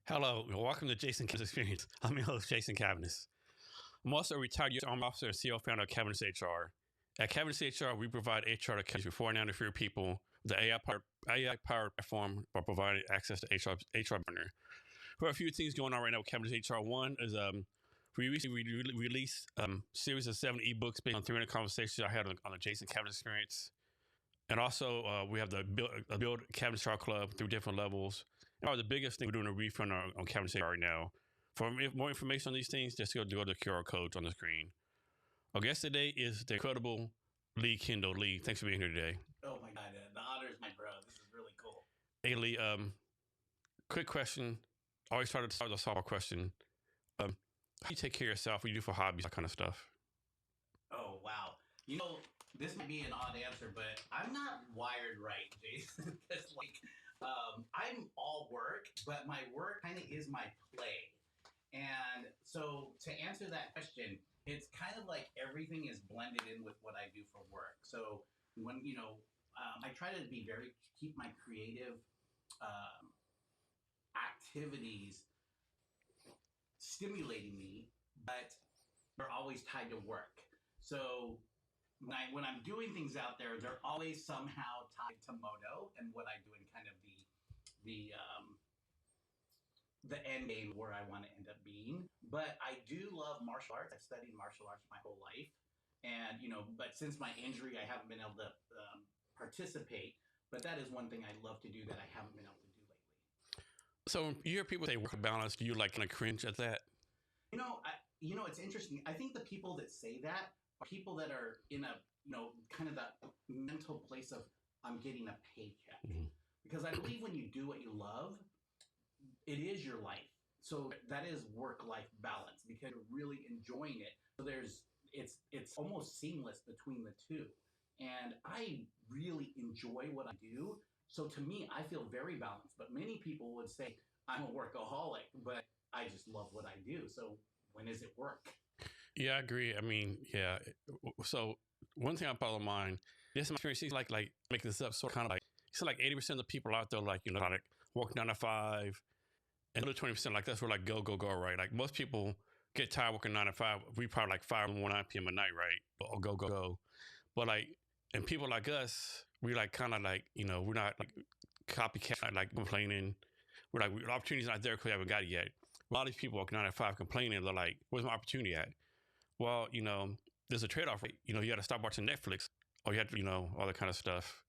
Hello, and welcome to Jason Cavness Experience. I'm your host, Jason Cavness. I'm also a retired U.S. Army officer and CEO founder of Cavness HR. At Cavness HR, we provide HR to companies before and after fewer people with the AI-powered platform for providing access to HR partner. We have a few things going on right now with Cavness HR. One is we recently released a series of 7 ebooks based on 300 conversations I had on the Jason Cavness Experience. And also, we have the Build Cavness HR Club through different levels. And probably the biggest thing, we're doing a refund on Cavness HR right now. For more information on these things, just go to the QR codes on the screen. Our guest today is the incredible Lee Kindle. Lee, thanks for being here today. Oh my God, the honor is my bro. This is really cool. Hey, Lee, quick question. I always try to start with a softball question. How do you take care of yourself? What do you do for hobbies, that kind of stuff? Oh, wow. You know, this might be an odd answer, but I'm not wired right, Jason. Because, I'm all work, but my work kind of is my play. And so to answer that question, it's kind of like everything is blended in with what I do for work. So when, I try to keep my creative activities stimulating me, but they're always tied to work. So when I'm doing things out there, they're always somehow tied to moto and what I do in kind of the end game where I want to end up being. But I do love martial arts. I've studied martial arts my whole life, and but since my injury, I haven't been able to participate. But that is one thing I love to do that I haven't been able to do lately. So you hear people say work balance. Do you kind of cringe at that? It's interesting. I think the people that say that are people that are in a kind of that mental place of I'm getting a paycheck. Mm-hmm. Because I believe when you do what you love, it is your life. So that is work-life balance because you're really enjoying it. So it's almost seamless between the two. And I really enjoy what I do. So to me, I feel very balanced. But many people would say I'm a workaholic, but I just love what I do. So when is it work? Yeah, I agree. I mean, yeah. So one thing I follow in mind, this is my experience. Seems like making this up, sort of kind of like it's like 80% of the people out there, like working 9 to 5, and the other 20% that's where go, right? Like most people get tired working 9 to 5. We probably 5 or 9 p.m. at night, right? Or go. But and people like us, we kind of we're not copycat, complaining. We're the opportunity's not there because we haven't got it yet. A lot of these people working 9 to 5 complaining. They're like, where's my opportunity at? Well, there's a trade-off. You got to stop watching Netflix or you have to, all that kind of stuff.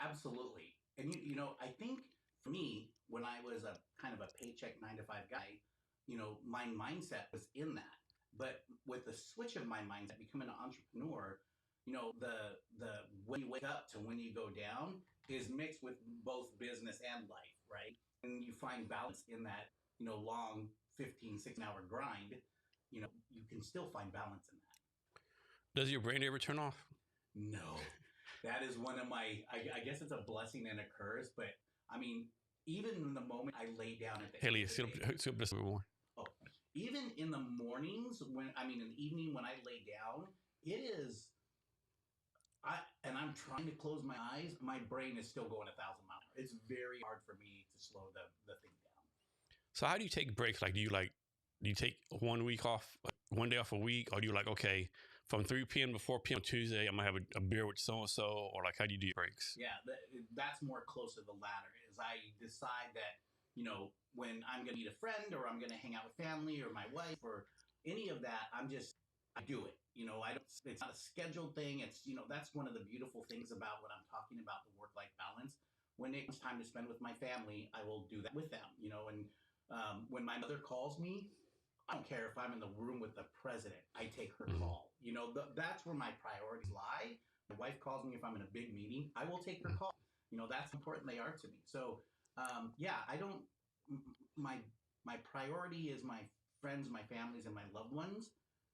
Absolutely. And, I think for me, when I was a kind of a paycheck 9 to 5 guy, my mindset was in that. But with the switch of my mindset, becoming an entrepreneur, the when you wake up to when you go down is mixed with both business and life, right? And you find balance in that, long 15, 16-hour grind, you can still find balance in that. Does your brain ever turn off? No. That is one of my, I guess it's a blessing and a curse, but I mean, even in the moment I lay down at the Haley, sit up just a bit more. Oh, even in the mornings in the evening when I lay down, it is, and I'm trying to close my eyes, my brain is still going 1,000 miles. It's very hard for me to slow the thing down. So how do you take breaks? Do you take 1 week off, 1 day off a week? Or do you okay, from 3 p.m. to 4 p.m. Tuesday, I'm going to have a beer with so-and-so? Or how do you do your breaks? Yeah, that's more close to the latter. Is I decide that, when I'm going to meet a friend or I'm going to hang out with family or my wife or any of that, I do it. It's not a scheduled thing. It's, that's one of the beautiful things about what I'm talking about, the work-life balance. When it's time to spend with my family, I will do that with them, and when my mother calls me, I don't care if I'm in the room with the president, I take her call. That's where my priorities lie. My wife calls me if I'm in a big meeting, I will take her call. That's how important they are to me. So, I don't, my priority is my friends, my families, and my loved ones.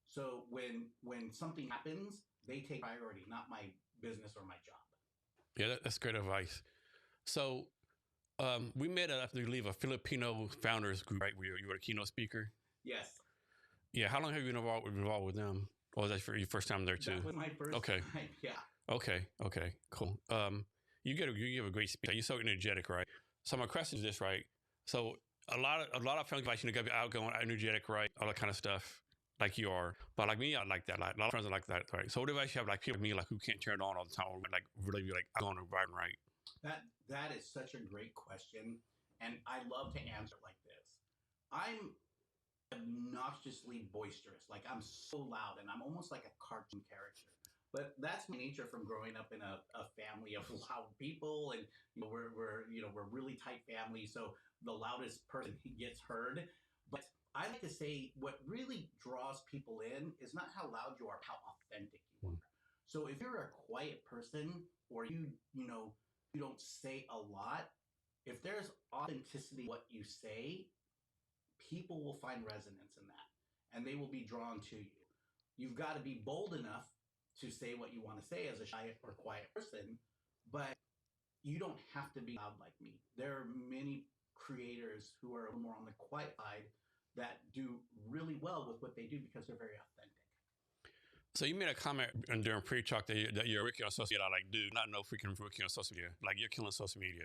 So when something happens, they take priority, not my business or my job. Yeah, that's great advice. So, we met after you leave a Filipino founders group, right? Where you were a keynote speaker. Yes. Yeah. How long have you been involved with them? Or was that for your first time there too? That was my first time. Yeah. Okay. Cool. You give a great speech. You're so energetic, right? So my question is this, right? So a lot of friends advice, you know, gotta be outgoing, energetic, right? All that kind of stuff. Like you are. But like me, I like that. Like a lot of friends are like that, right? So what advice you have like people like me like who can't turn it on all the time or like really be like outgoing and vibrant, right? That is such a great question, and I love to answer it like this. I'm obnoxiously boisterous. Like I'm so loud, and I'm almost like a cartoon character. But that's my nature from growing up in a family of loud people, and you know we're really tight family. So the loudest person gets heard. But I like to say what really draws people in is not how loud you are, how authentic you are. So if you're a quiet person, or you don't say a lot, if there's authenticity in what you say, people will find resonance in that and they will be drawn to you. You've got to be bold enough to say what you want to say as a shy or quiet person, but you don't have to be loud like me. There are many creators who are a little more on the quiet side that do really well with what they do because they're very authentic. So you made a comment during pre-talk that you're working on social media. Like, dude, not no freaking working on social media. Like, you're killing social media.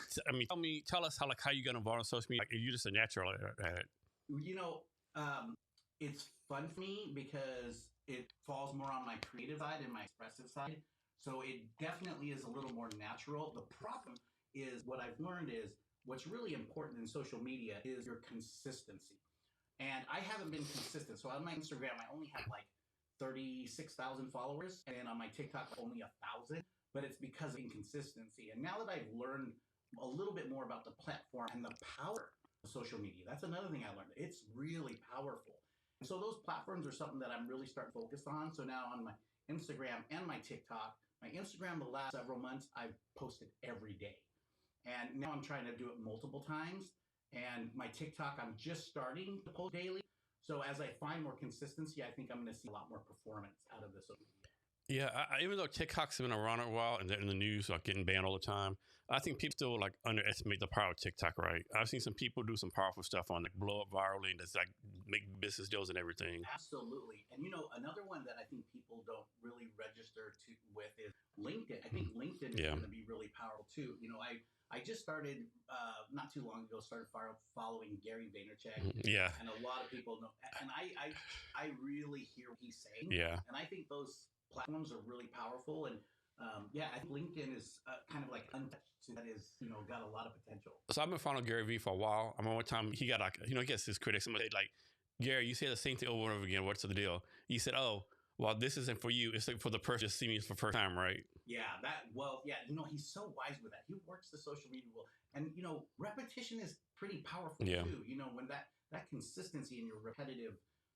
So, I mean, tell us how you got involved in social media. Like, you're just a natural at it. You know, it's fun for me because it falls more on my creative side and my expressive side. So it definitely is a little more natural. The problem is what I've learned is what's really important in social media is your consistency. And I haven't been consistent. So on my Instagram, I only have like 36,000 followers, and on my TikTok, only 1,000. But it's because of inconsistency. And now that I've learned a little bit more about the platform and the power of social media, that's another thing I learned. It's really powerful. And so those platforms are something that I'm really starting to focus on. So now on my Instagram and my TikTok, my Instagram the last several months, I've posted every day. And now I'm trying to do it multiple times. And my TikTok, I'm just starting to post daily. So as I find more consistency, I think I'm going to see a lot more performance out of this social media. Yeah, even though TikTok's been around a while and they're in the news, like getting banned all the time, I think people still like underestimate the power of TikTok, right? I've seen some people do some powerful stuff on it, blow up virally, and just like make business deals and everything. Absolutely. And another one that I think people don't really register with is LinkedIn. I think LinkedIn is going to be really powerful too. I just started not too long ago, following Gary Vaynerchuk. Yeah. And a lot of people know, and I really hear what he's saying. Yeah. And I think those platforms are really powerful. And I think LinkedIn is kind of like untouched. That is, got a lot of potential. So I've been following Gary Vee for a while. I remember one time he got like, he gets his critics. Somebody said like, Gary, you say the same thing over and over again. What's the deal? He said, oh, well, this isn't for you. It's like for the person just seeing me for the first time, right? Yeah, he's so wise with that. He works the social media well. And, repetition is pretty powerful too. When that consistency in your repetitive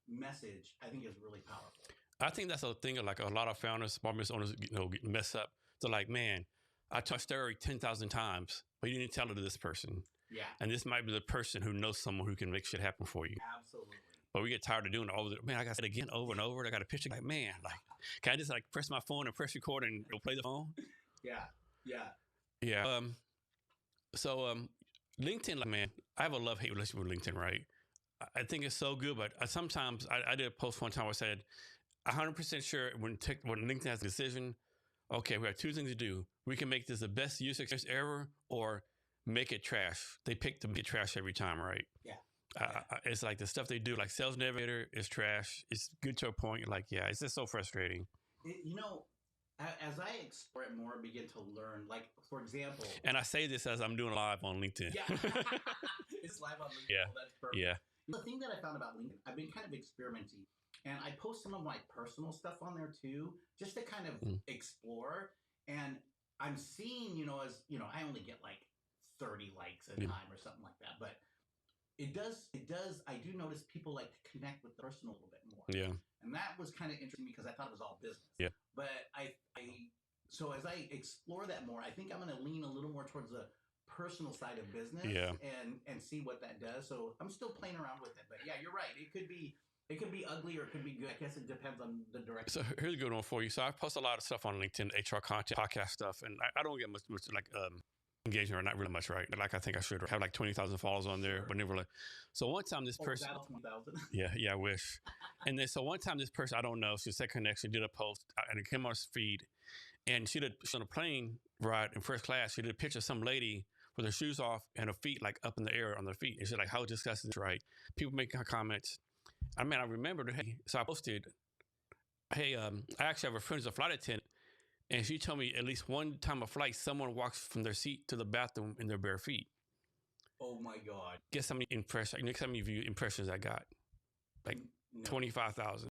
message, I think is really powerful. I think that's a thing like a lot of founders, small business owners, mess up. They're like, man, I touched story 10,000 times, but you didn't tell it to this person. Yeah. And this might be the person who knows someone who can make shit happen for you. Absolutely. But we get tired of doing it all the man, I got to say it again over and over. I got a picture like, man, like, can I just like press my phone and press record and play the phone? Yeah. So LinkedIn, like, man, I have a love-hate relationship with LinkedIn, right? I think it's so good, but sometimes I did a post one time where I said, 100% sure when LinkedIn has a decision, okay, we have two things to do. We can make this the best user experience ever or make it trash. They pick to make it trash every time, right? Yeah. It's like the stuff they do, like Sales Navigator is trash. It's good to a point. Like, yeah, it's just so frustrating. As I explore it more, begin to learn, like, for example. And I say this as I'm doing live on LinkedIn. Yeah. It's live on LinkedIn. Yeah. Well, that's perfect. Yeah. The thing that I found about LinkedIn, I've been kind of experimenting. And I post some of my personal stuff on there too, just to kind of explore. And I'm seeing, I only get like 30 likes a time or something like that. But it does, I do notice people like to connect with the person a little bit more. Yeah. And that was kind of interesting because I thought it was all business. Yeah. But so as I explore that more, I think I'm going to lean a little more towards the personal side of business and see what that does. So I'm still playing around with it. But yeah, you're right. It could be ugly or it could be good. I guess it depends on the direction. So here's a good one for you. So I post a lot of stuff on LinkedIn, HR content, podcast stuff, and I don't get much like engagement or not really much, right? Like I think I should have like 20,000 followers on there, but never like. So one time this person, 20,000. Yeah, I wish. And then so one time this person, I don't know, she said connection, did a post, and it came on her feed, and she did on a plane ride in first class. She did a picture of some lady with their shoes off and their feet like up in the air on their feet. And she's like, how disgusting is this, right? People make comments. I mean, I remembered, hey, so I posted, hey, I actually have a friend who's a flight attendant, and she told me at least one time a flight, someone walks from their seat to the bathroom in their bare feet. Oh my God. Guess how many impressions I got? Like 25,000.